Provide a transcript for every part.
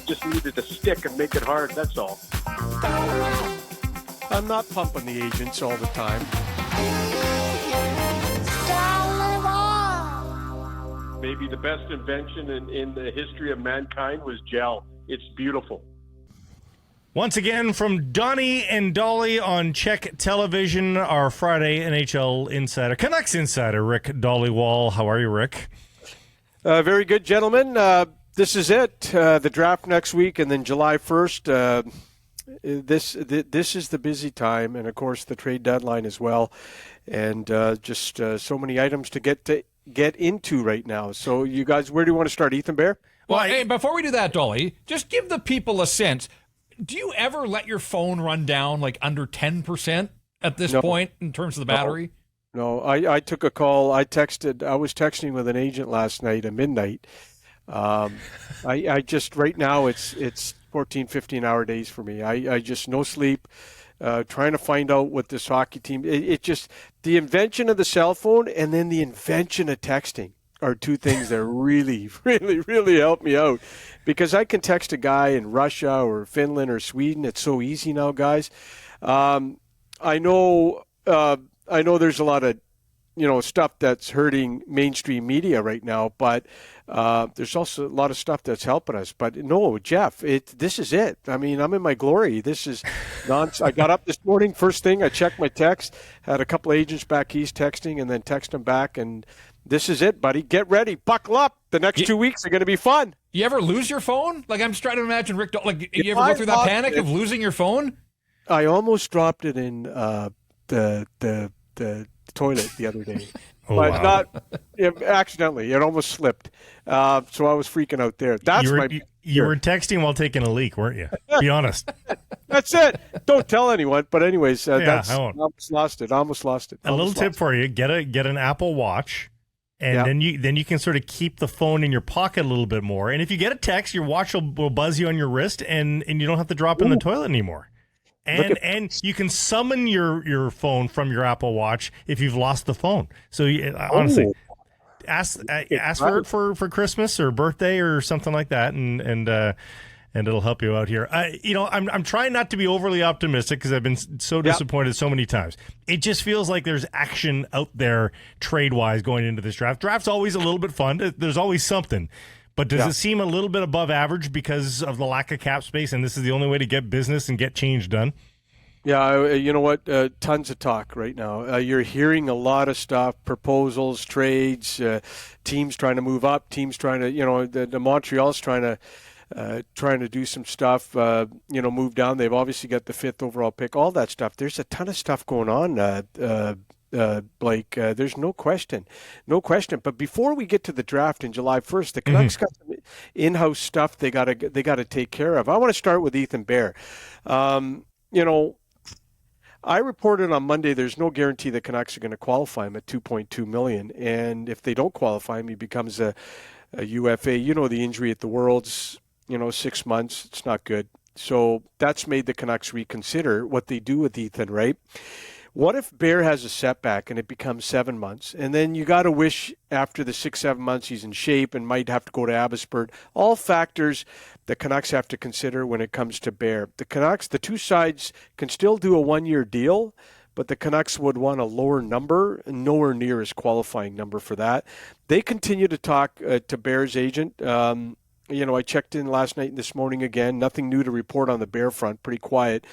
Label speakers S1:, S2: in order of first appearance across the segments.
S1: Just needed to stick and make it hard, that's all.
S2: I'm not pumping the agents all the time.
S1: Maybe the best invention in the history of mankind was gel. It's beautiful.
S3: Once again, from Donnie and Dolly on Czech Television, our Friday NHL insider, Canucks insider, Rick Dhaliwal. How are you, Rick?
S2: Very good, gentlemen. This is it. The draft next week, and then July 1st. This is the busy time, and of course the trade deadline as well, and just so many items to get into right now. So, you guys, where do you want to start, Ethan Bear?
S4: Well, hey, before we do that, Dolly, just give the people a sense. Do you ever let your phone run down like under 10% at this point in terms of the battery?
S2: No, I took a call. I was texting with an agent last night at midnight. I just, right now, it's 14, 15-hour days for me. I just, no sleep, trying to find out what this hockey team, it just, the invention of the cell phone and then the invention of texting are two things that really, really, really help me out, because I can text a guy in Russia or Finland or Sweden. It's so easy now, guys. I know there's a lot of, stuff that's hurting mainstream media right now, but there's also a lot of stuff that's helping us. But no, Jeff, this is it. I mean, I'm in my glory. This is I got up this morning, first thing, I checked my text, had a couple agents back east texting, and then text them back, and this is it, buddy. Get ready. Buckle up. The next 2 weeks are going to be fun.
S4: You ever lose your phone? Like, I'm just trying to imagine, Rick, you ever go through that panic of losing your phone?
S2: I almost dropped it in the toilet the other day. But not accidentally. It almost slipped. So I was freaking out there.
S3: You were texting while taking a leak, weren't you? Be honest.
S2: That's it. Don't tell anyone. But anyways,
S3: I won't.
S2: I almost lost it.
S3: A little tip for you: get an Apple Watch, and then you can sort of keep the phone in your pocket a little bit more. And if you get a text, your watch will buzz you on your wrist, and you don't have to drop it in the toilet anymore. And you can summon your phone from your Apple Watch if you've lost the phone. So honestly, ask for it for Christmas or birthday or something like that, and it'll help you out here. I'm trying not to be overly optimistic because I've been so disappointed so many times. It just feels like there's action out there trade wise going into this draft. Draft's always a little bit fun. There's always something. But does it seem a little bit above average because of the lack of cap space, and this is the only way to get business and get change done?
S2: Yeah, you know what? Tons of talk right now. You're hearing a lot of stuff, proposals, trades, teams trying to move up, teams trying to, the Montreal's trying to do some stuff, move down. They've obviously got the 5th overall pick, all that stuff. There's a ton of stuff going on, Blake. There's no question. But before we get to the draft in July 1st, the Canucks got some in-house stuff they got to take care of. I want to start with Ethan Bear. I reported on Monday there's no guarantee the Canucks are going to qualify him at $2.2 million, and if they don't qualify him, he becomes a UFA. The injury at the Worlds, 6 months. It's not good. So that's made the Canucks reconsider what they do with Ethan, right? What if Bear has a setback and it becomes 7 months? And then you got to wish after the 6-7 months he's in shape and might have to go to Abbotsford. All factors the Canucks have to consider when it comes to Bear. The Canucks, the two sides can still do a 1-year deal, but the Canucks would want a lower number, nowhere near his qualifying number for that. They continue to talk to Bear's agent. I checked in last night and this morning again. Nothing new to report on the Bear front. Pretty quiet,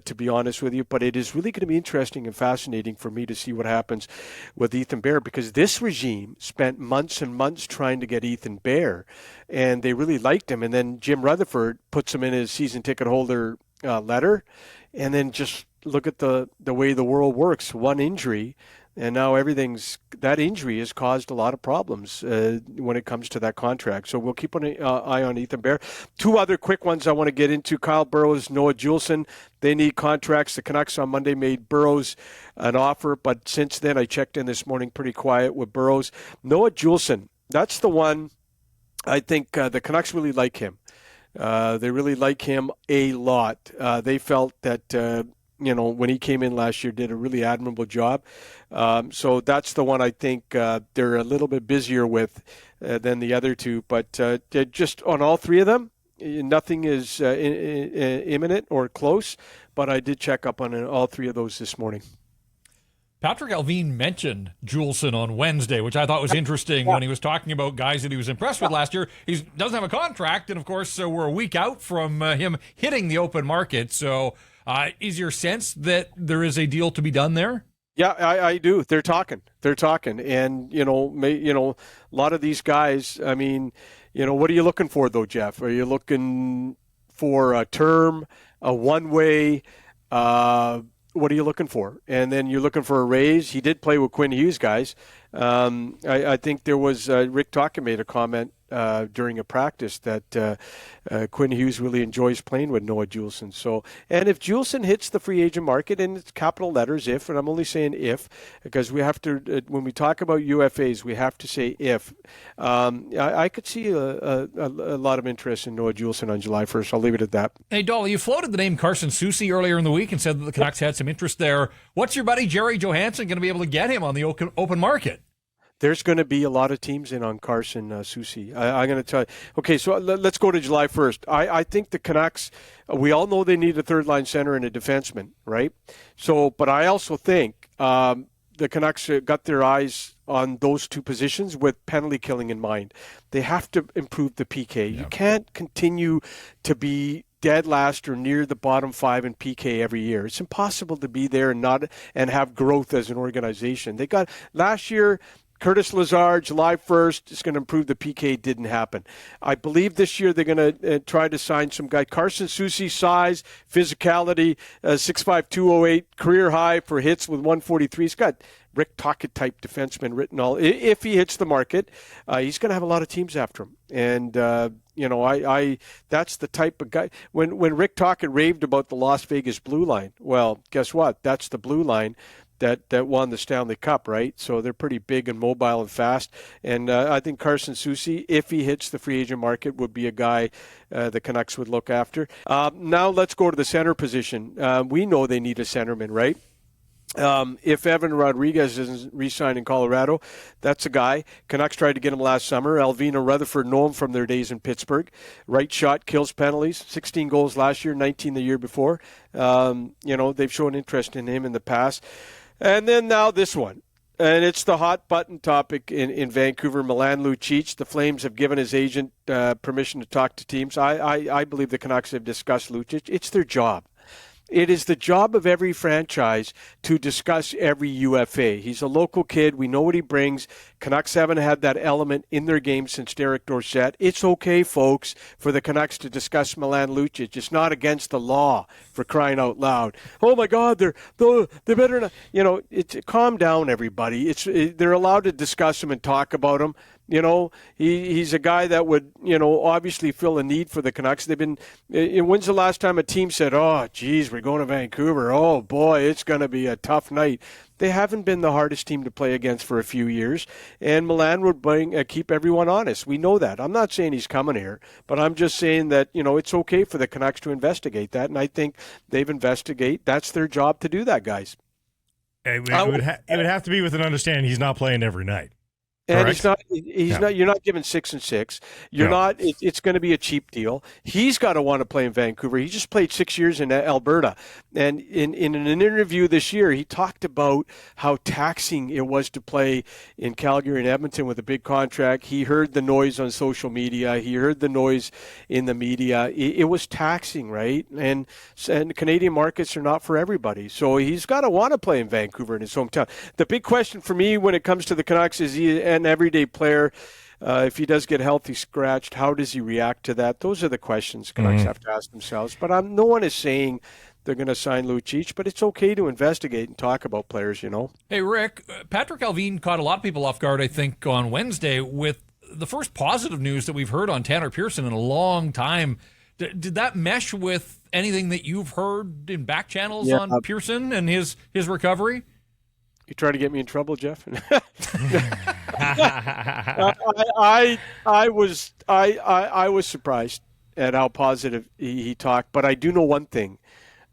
S2: to be honest with you. But it is really going to be interesting and fascinating for me to see what happens with Ethan Bear, because this regime spent months and months trying to get Ethan Bear, and they really liked him. And then Jim Rutherford puts him in his season ticket holder letter, and then just look at the way the world works. One injury. And now that injury has caused a lot of problems when it comes to that contract. So we'll keep an eye on Ethan Bear. Two other quick ones I want to get into. Kyle Burroughs, Noah Juulsen. They need contracts. The Canucks on Monday made Burroughs an offer, but since then I checked in this morning, pretty quiet with Burroughs. Noah Juulsen, that's the one I think the Canucks really like him. They really like him a lot. They felt that when he came in last year, did a really admirable job. So that's the one I think they're a little bit busier with than the other two. But just on all three of them, nothing is imminent or close, but I did check up on all three of those this morning.
S4: Patrick Allvin mentioned Juleson on Wednesday, which I thought was interesting when he was talking about guys that he was impressed with last year. He doesn't have a contract, and of course, we're a week out from him hitting the open market. So is your sense that there is a deal to be done there?
S2: Yeah, I do. They're talking, and a lot of these guys. I mean, what are you looking for though, Jeff? Are you looking for a term, a one-way? What are you looking for? And then you're looking for a raise. He did play with Quinn Hughes, guys. I think there was Rick Dhaliwal made a comment during a practice that Quinn Hughes really enjoys playing with Noah Juleson. So, and if Juleson hits the free agent market, and it's capital letters if, and I'm only saying if, because we have to, when we talk about UFAs, we have to say if. I could see a lot of interest in Noah Juleson on July 1st. I'll leave it at that.
S4: Hey, Dolly, you floated the name Carson Soucy earlier in the week and said that the Canucks had some interest there. What's your buddy Jerry Johansson going to be able to get him on the open market?
S2: There's going to be a lot of teams in on Carson Soucy. I'm going to tell you. Okay, so let's go to July 1st. I think the Canucks, we all know they need a third-line center and a defenseman, right? So, but I also think the Canucks got their eyes on those two positions with penalty killing in mind. They have to improve the PK. Yeah. You can't continue to be dead last or near the bottom five in PK every year. It's impossible to be there and have growth as an organization. They got last year. Curtis Lazar, July 1st, is going to improve the PK. Didn't happen. I believe this year they're going to try to sign some guy. Carson Soucy, size, physicality, 6'5", 208, career high for hits with 143. He's got Rick Dhaliwal type defenseman written all. If he hits the market, he's going to have a lot of teams after him. And, I that's the type of guy. When Rick Dhaliwal raved about the Las Vegas blue line, well, guess what? That's the blue line that won the Stanley Cup, right? So they're pretty big and mobile and fast. And I think Carson Soucy, if he hits the free agent market, would be a guy the Canucks would look after. Now let's go to the center position. We know they need a centerman, right? If Evan Rodrigues isn't re-signed in Colorado, that's a guy. Canucks tried to get him last summer. Alvin and Rutherford know him from their days in Pittsburgh. Right shot, kills penalties. 16 goals last year, 19 the year before. They've shown interest in him in the past. And then now this one. And it's the hot button topic in Vancouver. Milan Lucic. The Flames have given his agent permission to talk to teams. I believe the Canucks have discussed Lucic. It's their job. It is the job of every franchise to discuss every UFA. He's a local kid. We know what he brings. Canucks haven't had that element in their game since Derek Dorsett. It's okay, folks, for the Canucks to discuss Milan Lucic. It's not against the law, for crying out loud. Oh, my God, they're better not. Calm down, everybody. They're allowed to discuss him and talk about him. He's a guy that would, obviously fill a need for the Canucks. When's the last time a team said, oh, geez, we're going to Vancouver. Oh, boy, it's going to be a tough night. They haven't been the hardest team to play against for a few years, and Milan would keep everyone honest. We know that. I'm not saying he's coming here, but I'm just saying that, it's okay for the Canucks to investigate that, and I think they've investigated. That's their job to do that, guys.
S3: It would have to be with an understanding he's not playing every night.
S2: And he's not. You're not giving 6 and 6. You're not. It's going to be a cheap deal. He's got to want to play in Vancouver. He just played 6 years in Alberta, and in an interview this year, he talked about how taxing it was to play in Calgary and Edmonton with a big contract. He heard the noise on social media. He heard the noise in the media. It was taxing, right? And Canadian markets are not for everybody. So he's got to want to play in Vancouver in his hometown. The big question for me when it comes to the Canucks is an everyday player. If he does get healthy scratched, how does he react to that? Those are the questions Canucks have to ask themselves. But no one is saying they're going to sign Lucic, but it's okay to investigate and talk about players,
S4: Hey, Rick, Patrick Allvin caught a lot of people off guard, I think, on Wednesday with the first positive news that we've heard on Tanner Pearson in a long time. Did that mesh with anything that you've heard in back channels on Pearson and his recovery?
S2: You trying to get me in trouble, Jeff? I was surprised at how positive he talked, but I do know one thing.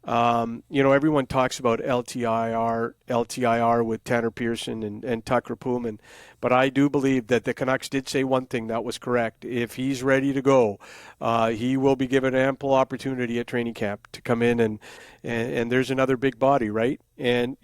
S2: Everyone talks about LTIR with Tanner Pearson and Tucker Pullman, But I do believe that the Canucks did say one thing that was correct. If he's ready to go, he will be given ample opportunity at training camp to come in and there's another big body, right? And,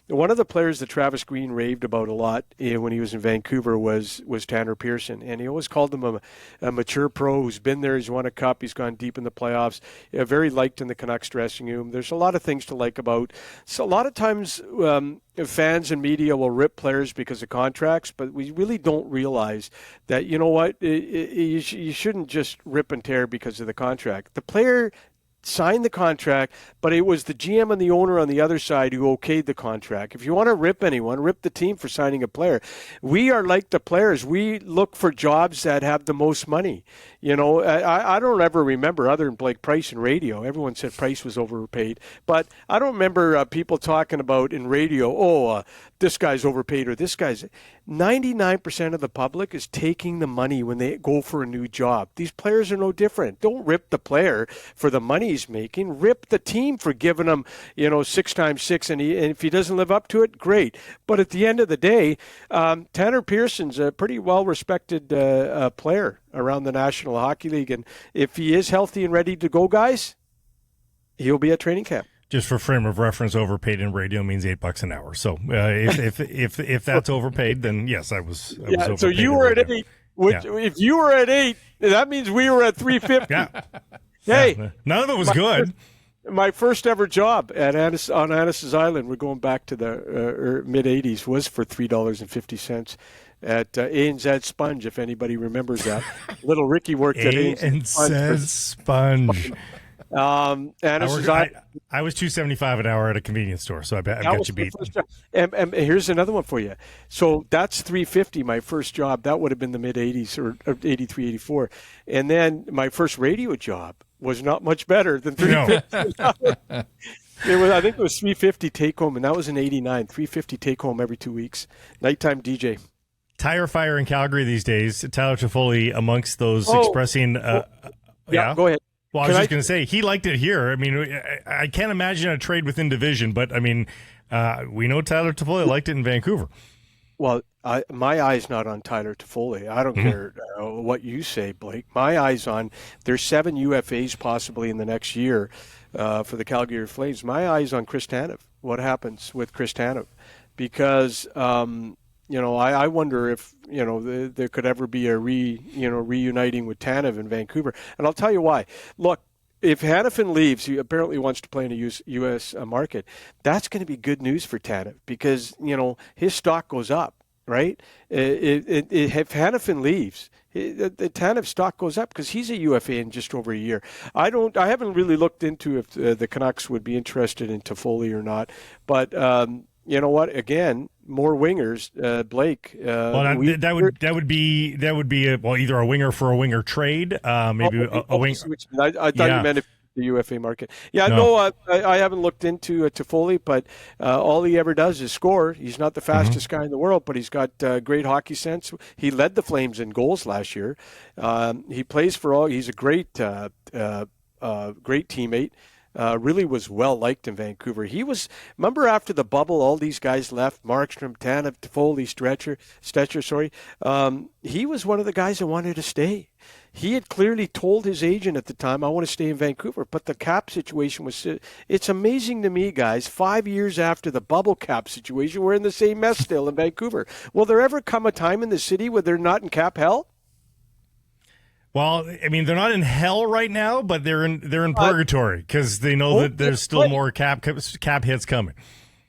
S2: one of the players that Travis Green raved about a lot when he was in Vancouver was Tanner Pearson. And he always called him a mature pro who's been there. He's won a cup. He's gone deep in the playoffs. Very liked in the Canucks dressing room. There's a lot of things to like about. So a lot of times fans and media will rip players because of contracts, but we really don't realize that, you know what, you shouldn't just rip and tear because of the contract. The player signed the contract, but it was the GM and the owner on the other side who okayed the contract. If you want to rip anyone, rip the team for signing a player. We are like the players. We look for jobs that have the most money. I don't ever remember, other than Blake Price in radio, everyone said Price was overpaid, but I don't remember people talking about in radio, this guy's overpaid or this guy's. 99% of the public is taking the money when they go for a new job. These players are no different. Don't rip the player for the money he's making. Rip the team for giving him, 6x6, and if he doesn't live up to it, great. But at the end of the day, Tanner Pearson's a pretty well-respected player around the National Hockey League, and if he is healthy and ready to go, guys, he'll be at training camp.
S3: Just for frame of reference, overpaid in radio means $8 an hour. So if that's overpaid, then yes, I was overpaid.
S2: So you were at 8. If you were at 8, that means we were at $3.50.
S3: Yeah.
S2: Hey,
S3: yeah. None of it was good.
S2: My first ever job on Annis's Island, we're going back to the mid '80s, was for $3.50 at A&Z Sponge. If anybody remembers that, little Ricky worked at
S3: A&Z Sponge.
S2: I
S3: was $2.75 an hour at a convenience store, so I've got you beat.
S2: And here's another one for you. So that's $3.50. My first job, that would have been the mid '80s or 83, 84, and then my first radio job was not much better than $3.50. I think it was $3.50 take home, and that was in '89. $3.50 take home every 2 weeks. Nighttime DJ.
S3: Tire fire in Calgary these days. Tyler Toffoli amongst those expressing.
S2: Yeah, go ahead.
S3: Well, I was just going to say, he liked it here. I mean, I can't imagine a trade within division, but, I mean, we know Tyler Toffoli liked it in Vancouver.
S2: Well, my eye's not on Tyler Toffoli. I don't care what you say, Blake. My eye's on there's 7 UFAs possibly in the next year for the Calgary Flames. My eye's on Chris Tanev. What happens with Chris Tanev? Because I wonder if there could ever be a reuniting with Tanev in Vancouver, and I'll tell you why. Look, if Hanifin leaves, he apparently wants to play in a U.S. market. That's going to be good news for Tanev because his stock goes up, right? If Hanifin leaves, the Tanev stock goes up because he's a UFA in just over a year. I haven't really looked into if the Canucks would be interested in Toffoli or not, but. You know what? Again, more wingers, Blake.
S3: Well, that would be either a winger for a winger trade, maybe a winger.
S2: I thought you meant the UFA market. Yeah, no, I haven't looked into Toffoli, but all he ever does is score. He's not the fastest guy in the world, but he's got great hockey sense. He led the Flames in goals last year. He plays for all. He's a great teammate. Really was well liked in Vancouver. Remember after the bubble, all these guys left, Markstrom, Tanev, Toffoli, Stetcher. He was one of the guys that wanted to stay. He had clearly told his agent at the time, I want to stay in Vancouver, but the cap situation was, it's amazing to me, guys, 5 years after the bubble cap situation, we're in the same mess still in Vancouver. Will there ever come a time in the city where they're not in cap hell?
S3: Well, I mean, they're not in hell right now, but they're in purgatory because they know that there's still more cap hits coming.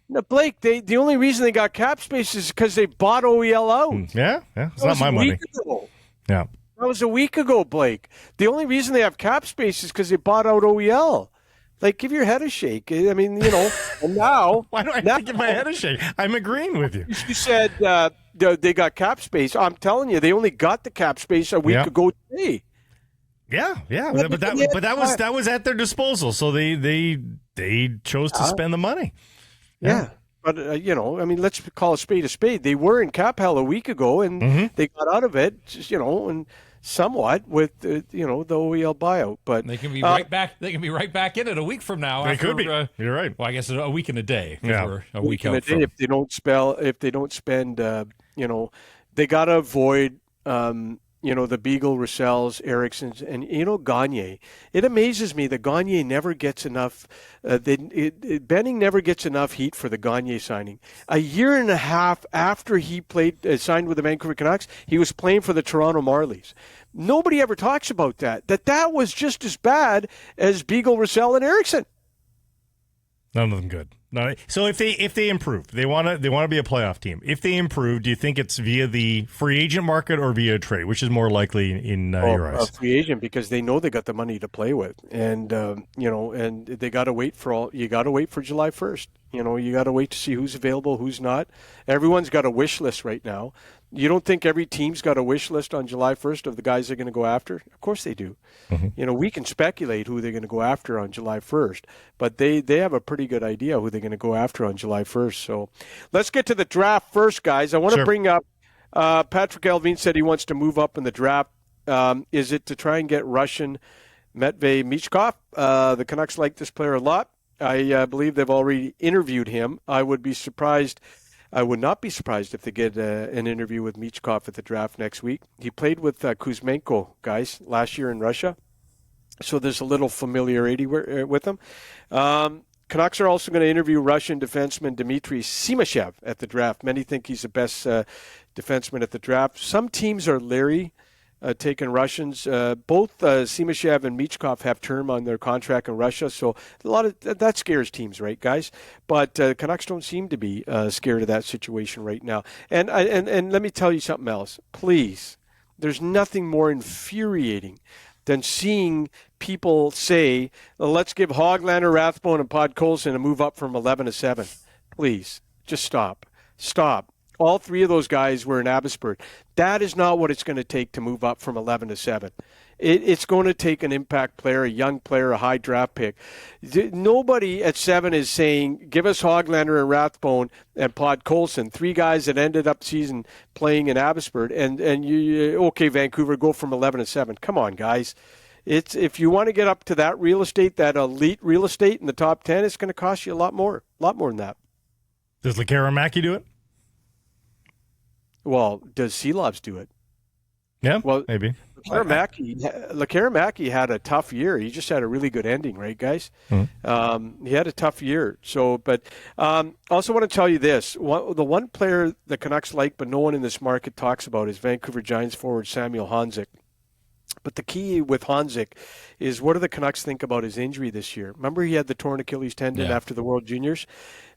S2: No, Blake, the only reason they got cap space is because they bought OEL out.
S3: Yeah, it's not my money. Yeah,
S2: that was a week ago, Blake. The only reason they have cap space is because they bought out OEL. Like, give your head a shake. I mean, and now.
S3: Why do I have to give my head a shake? I'm agreeing with you.
S2: You said they got cap space. I'm telling you, they only got the cap space a week ago today.
S3: Yeah. But that was at their disposal, so they chose to spend the money.
S2: Yeah. But, let's call a spade. They were in cap hell a week ago, and they got out of it, and somewhat with the OEL buyout, but
S4: they can be right back. They can be right back in it a week from now.
S3: They could be. You're right.
S4: Well, I guess a week and a day.
S3: Yeah,
S4: we're a week out.
S2: If they don't spend they got to avoid, the Beagle, Russells, Ericssons, and, Gagne. It amazes me that Gagne never gets enough, Benning never gets enough heat for the Gagne signing. A year and a half after he signed with the Vancouver Canucks, he was playing for the Toronto Marlies. Nobody ever talks about that was just as bad as Beagle, Russell, and Eriksson.
S3: None of them good. So if they improve, they want to be a playoff team. If they improve, do you think it's via the free agent market or via a trade, which is more likely in your eyes?
S2: Free agent, because they know they got the money to play with, and and they got to wait for You got to wait for July 1st. You got to wait to see who's available, who's not. Everyone's got a wish list right now. You don't think every team's got a wish list on July 1st of the guys they're going to go after? Of course they do. Mm-hmm. We can speculate who they're going to go after on July 1st, but they have a pretty good idea who they're going to go after on July 1st. So let's get to the draft first, guys. I want to bring up Patrick Allvin said he wants to move up in the draft. Is it to try and get Russian Matvei Michkov? The Canucks like this player a lot. I believe they've already interviewed him. I would not be surprised if they get an interview with Michkov at the draft next week. He played with Kuzmenko, guys, last year in Russia. So there's a little familiarity with him. Canucks are also going to interview Russian defenseman Dmitry Simashev at the draft. Many think he's the best defenseman at the draft. Some teams are leery taking Russians. Both Simashev and Michkov have term on their contract in Russia, so a lot of that scares teams, right, guys? But Canucks don't seem to be scared of that situation right now. And let me tell you something else, please. There's nothing more infuriating than seeing people say, let's give Höglander, Rathbone, and Podkolzin a move up from 11 to 7. Please, just stop. All three of those guys were in Abbotsford. That is not what it's going to take to move up from 11 to 7. It's going to take an impact player, a young player, a high draft pick. Nobody at 7 is saying, give us Höglander and Rathbone and Podkolzin, three guys that ended up season playing in Abbotsford, and okay, Vancouver, go from 11 to 7. Come on, guys. If you want to get up to that real estate, that elite real estate in the top 10, it's going to cost you a lot more than that.
S3: Does Lekaramäki do it?
S2: Well, does Seelovs do it?
S3: Yeah, well, maybe.
S2: Lekaramäki had a tough year. He just had a really good ending, right, guys? Mm-hmm. He had a tough year. So, but also want to tell you this. The one player the Canucks like, but no one in this market talks about, is Vancouver Giants forward Samuel Honzek. But the key with Honzek is, what do the Canucks think about his injury this year? Remember, he had the torn Achilles tendon after the World Juniors?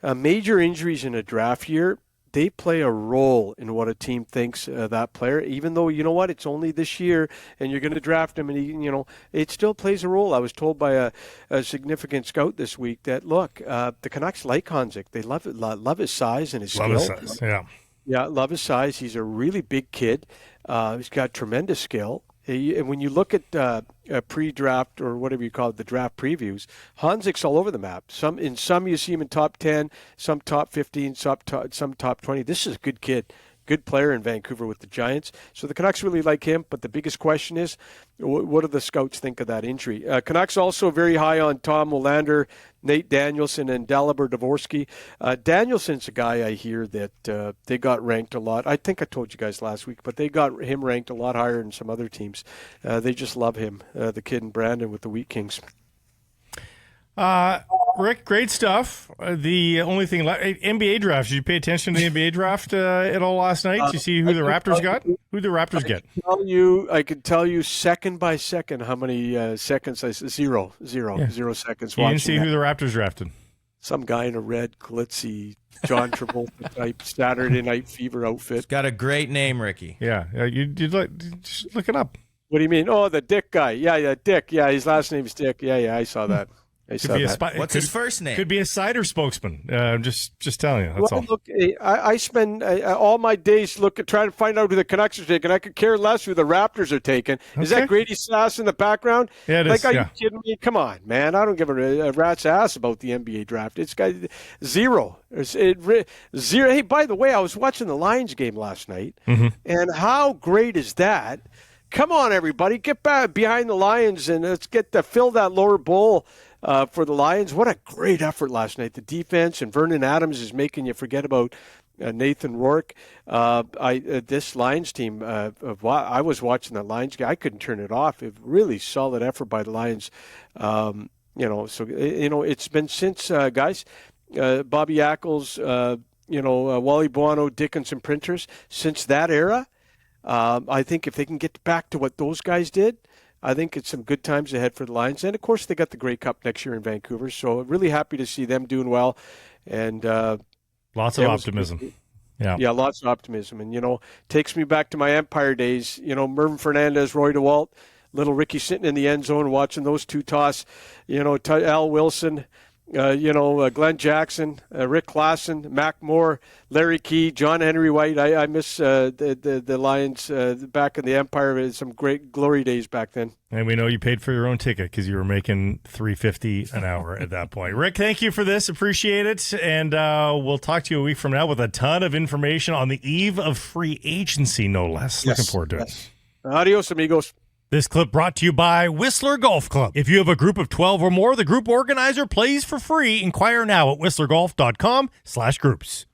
S2: Major injuries in a draft year, they play a role in what a team thinks that player, even though, you know what, it's only this year and you're going to draft him, and it still plays a role. I was told by a significant scout this week that, look, the Canucks like Honzek. They love his size and his skill.
S3: Love his size, yeah. Yeah,
S2: love his size. He's a really big kid. He's got tremendous skill. And when you look at pre-draft, or whatever you call it, the draft previews, Honzek's all over the map. Some you see him in top 10, some top 15, some top 20. This is a good kid, good player in Vancouver with the Giants. So the Canucks really like him, but the biggest question is, what do the scouts think of that injury? Canucks also very high on Tom Willander, Nate Danielson, and Dalibor Dvorsky. Danielson's a guy I hear that they got ranked a lot. I think I told you guys last week, but they got him ranked a lot higher than some other teams. They just love him, the kid in Brandon with the Wheat Kings.
S3: Rick, great stuff. The only thing NBA draft. Did you pay attention to the NBA draft at all last night? Did you see who the Raptors got? Who the Raptors get?
S2: I could tell you second by second how many seconds. Zero seconds.
S3: You didn't see who the Raptors drafted?
S2: Some guy in a red, glitzy, John Travolta type Saturday Night Fever outfit.
S5: It's got a great name, Ricky.
S3: Yeah, you just look it up.
S2: What do you mean? Oh, the Dick guy. Yeah, Dick. Yeah, his last name's Dick. Yeah, I saw that.
S5: What's his first name?
S3: Could be a cider spokesman. Just telling you. That's all.
S2: Look, I spend all my days trying to find out who the Canucks are taking. I could care less who the Raptors are taking. Okay. Is that Grady Sass in the background?
S3: Yeah, it is.
S2: Are you kidding me? Come on, man. I don't give a rat's ass about the NBA draft. It's got zero. Zero. Hey, by the way, I was watching the Lions game last night, and how great is that? Come on, everybody. Get back behind the Lions and let's fill that lower bowl. For the Lions, what a great effort last night. The defense, and Vernon Adams is making you forget about Nathan Rourke. This Lions team, I was watching the Lions game. I couldn't turn it off. It really solid effort by the Lions. It's been since, guys, Bobby Ackles, Wally Buono, Dickinson Printers, since that era. I think if they can get back to what those guys did, I think it's some good times ahead for the Lions. And, of course, they got the Grey Cup next year in Vancouver, so really happy to see them doing well. And
S3: lots of optimism.
S2: Yeah, lots of optimism. And, takes me back to my Empire days. Mervyn Fernandez, Roy DeWalt, little Ricky sitting in the end zone watching those two toss. Al Wilson, Glenn Jackson, Rick Klassen, Mac Moore, Larry Key, John Henry White. I miss the Lions back in the Empire. Some great glory days back then.
S3: And we know you paid for your own ticket because you were making $3.50 an hour at that point. Rick, thank you for this. Appreciate it. And we'll talk to you a week from now with a ton of information on the eve of free agency, no less.
S2: Yes.
S3: Looking forward to it.
S2: Adios, amigos.
S3: This clip brought to you by Whistler Golf Club. If you have a group of 12 or more, the group organizer plays for free. Inquire now at whistlergolf.com/groups.